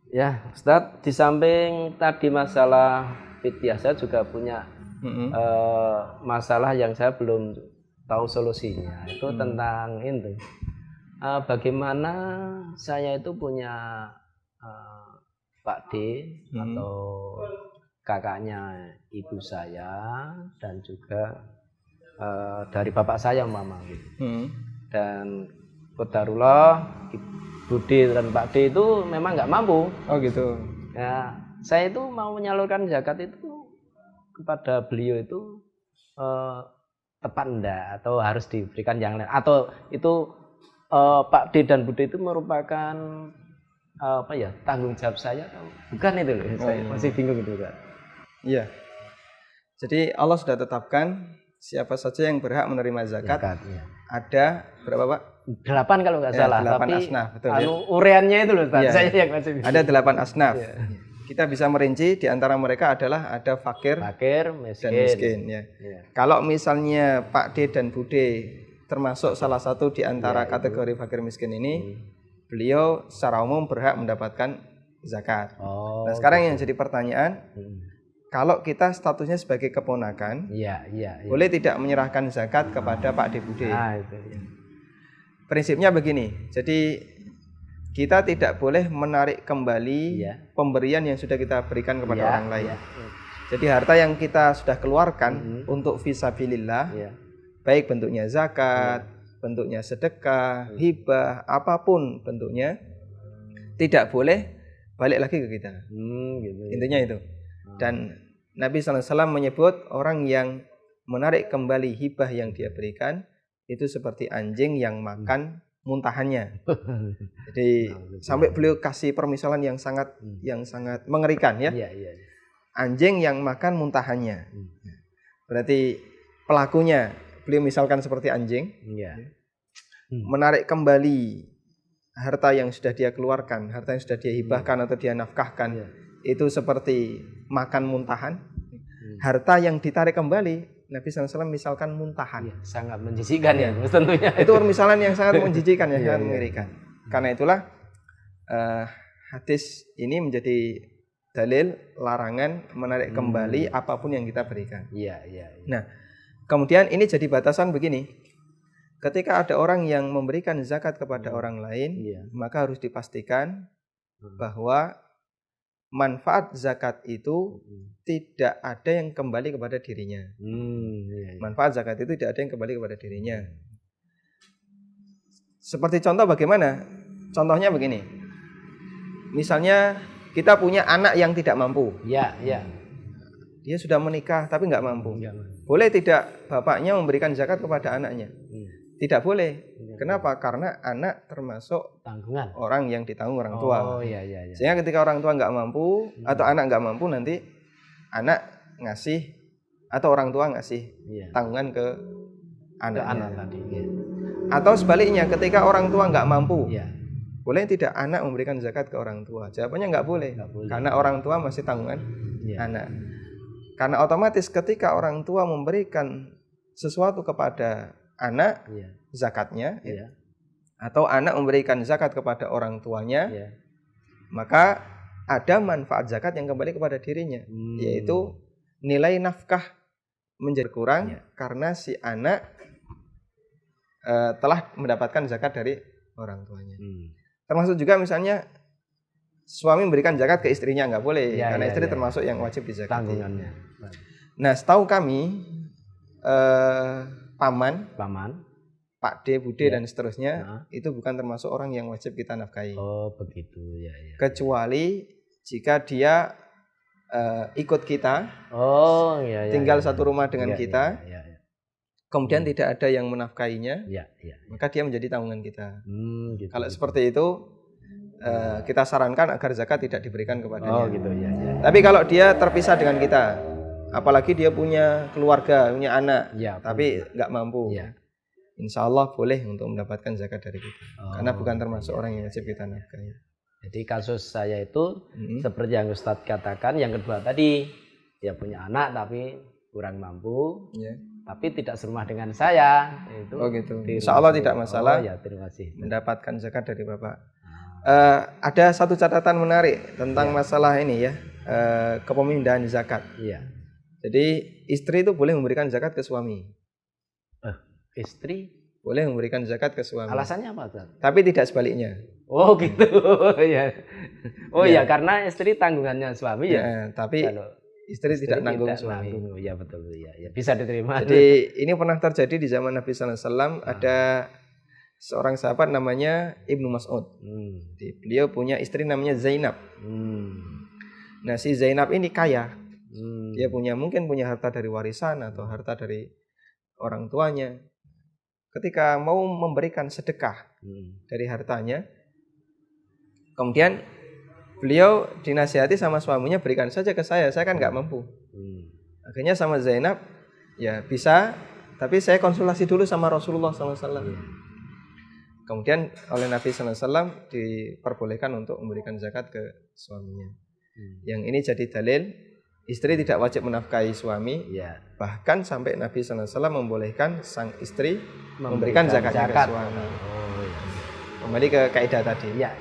Ya, Ustadz, di samping tadi masalah fidyah, saya juga punya masalah yang saya belum tahu solusinya. Itu tentang itu. Bagaimana saya itu punya Pak D atau kakaknya ibu saya dan juga dari bapak saya mama gitu. Dan qadarullah Bude dan Pak D itu memang nggak mampu. Oh gitu. Ya, saya itu mau menyalurkan zakat itu kepada beliau itu tepat enggak atau harus diberikan yang lain atau itu Pak D dan Bude itu merupakan apa ya tanggung jawab saya atau bukan itu loh. Saya masih bingung itu kan. Iya. Jadi Allah sudah tetapkan siapa saja yang berhak menerima zakat. Ya. Ada berapa Pak? 8 kalau nggak salah. 8 tapi asnaf, betul ya. Ureannya itu loh, Iya. saya yang masih bingung. Ada 8 asnaf. Iya. Kita bisa merinci di antara mereka adalah ada fakir miskin. dan miskin. Ya. Kalau misalnya Pak D dan Bude termasuk salah satu di antara kategori fakir miskin ini, beliau secara umum berhak mendapatkan zakat. Nah sekarang yang jadi pertanyaan, kalau kita statusnya sebagai keponakan, boleh tidak menyerahkan zakat kepada Pak D Bude? Prinsipnya begini, jadi kita tidak boleh menarik kembali pemberian yang sudah kita berikan kepada orang lain. Jadi harta yang kita sudah keluarkan untuk fisabilillah, baik bentuknya zakat, bentuknya sedekah, hibah, apapun bentuknya, tidak boleh balik lagi ke kita. Intinya itu. Dan Nabi SAW menyebut orang yang menarik kembali hibah yang dia berikan itu seperti anjing yang makan muntahannya. Jadi sampai beliau kasih permisalan yang sangat mengerikan ya. Anjing yang makan muntahannya. Berarti pelakunya beliau misalkan seperti anjing. Menarik kembali harta yang sudah dia keluarkan, harta yang sudah dia hibahkan atau dia nafkahkan, itu seperti makan muntahan. Harta yang ditarik kembali, Nabi SAW misalkan muntahan. Sangat menjijikkan ya, tentunya. Itu permisalan yang sangat menjijikkan ya, sangat mengerikan. Karena itulah hadis ini menjadi dalil larangan menarik kembali apapun yang kita berikan. Nah, kemudian ini jadi batasan begini. Ketika ada orang yang memberikan zakat kepada orang lain, maka harus dipastikan bahwa manfaat zakat itu tidak ada yang kembali kepada dirinya. Manfaat zakat itu tidak ada yang kembali kepada dirinya. Seperti contoh bagaimana? Contohnya begini. Misalnya kita punya anak yang tidak mampu. Dia sudah menikah tapi nggak mampu. Boleh tidak bapaknya memberikan zakat kepada anaknya? Tidak boleh. Kenapa? Karena anak termasuk tanggungan orang yang ditanggung orang tua. Sehingga ketika orang tua nggak mampu atau anak nggak mampu, nanti anak ngasih atau orang tua ngasih tanggungan ke anaknya. Atau sebaliknya, ketika orang tua nggak mampu, boleh tidak anak memberikan zakat ke orang tua? Jawabannya nggak boleh. Karena orang tua masih tanggungan anak. Karena otomatis ketika orang tua memberikan sesuatu kepada anak, zakatnya, atau anak memberikan zakat kepada orang tuanya, maka ada manfaat zakat yang kembali kepada dirinya, yaitu nilai nafkah menjadi kurang karena si anak telah mendapatkan zakat dari orang tuanya. Termasuk juga misalnya suami memberikan zakat ke istrinya, nggak boleh, karena istri termasuk yang wajib dizakati. Nah, setahu kami paman, Pak D, Bude dan seterusnya itu bukan termasuk orang yang wajib kita nafkahi. Oh begitu ya. Kecuali jika dia ikut kita, tinggal satu rumah dengan kita, kemudian tidak ada yang menafkahinya, maka dia menjadi tanggungan kita. Kalau seperti itu, kita sarankan agar zakat tidak diberikan kepadanya. Tapi kalau dia terpisah dengan kita, apalagi dia punya keluarga, punya anak, tapi nggak mampu, insya Allah boleh untuk mendapatkan zakat dari kita, karena bukan termasuk orang yang wajib kita nafkahi. Jadi kasus saya itu seperti yang Ustadz katakan, yang kedua tadi, dia punya anak tapi kurang mampu, tapi tidak serumah dengan saya. Itu gitu. Insya Allah tidak masalah. Terima kasih. Mendapatkan zakat dari bapak. Ada satu catatan menarik tentang masalah ini ya, kepemilikan zakat. Iya. Jadi istri itu boleh memberikan zakat ke suami. Istri boleh memberikan zakat ke suami. Alasannya apa, Ustaz? Tapi tidak sebaliknya. Oh gitu. Ya. Oh ya, karena istri tanggungannya suami ya. Tapi kalau istri tidak nanggung suami. Ya betul ya. Bisa diterima. Jadi ini pernah terjadi di zaman Nabi sallallahu alaihi wasallam. Ada seorang sahabat namanya Ibnu Mas'ud. Beliau punya istri namanya Zainab. Nah, si Zainab ini kaya. Dia mungkin punya harta dari warisan atau harta dari orang tuanya. Ketika mau memberikan sedekah dari hartanya, kemudian beliau dinasihati sama suaminya, berikan saja ke saya kan nggak mampu. Akhirnya sama Zainab, ya bisa, tapi saya konsultasi dulu sama Rasulullah SAW. Kemudian oleh Nabi SAW diperbolehkan untuk memberikan zakat ke suaminya. Yang ini jadi dalil istri tidak wajib menafkahi suami. Bahkan sampai Nabi SAW membolehkan sang istri memberikan zakatnya ke suami. Kembali ke kaidah tadi. Ya.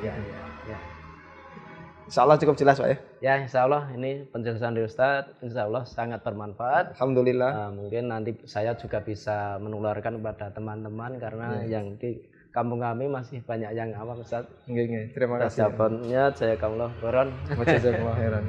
Insya Allah cukup jelas Pak ya? Ya, insya Allah ini penjelasan dari Ustadz insya Allah sangat bermanfaat. Alhamdulillah. Mungkin nanti saya juga bisa menularkan kepada teman-teman karena yang di kampung kami masih banyak yang awam Ustadz. Terima kasih. Jawabannya saya kamu khairan. Jazakumullah khairan.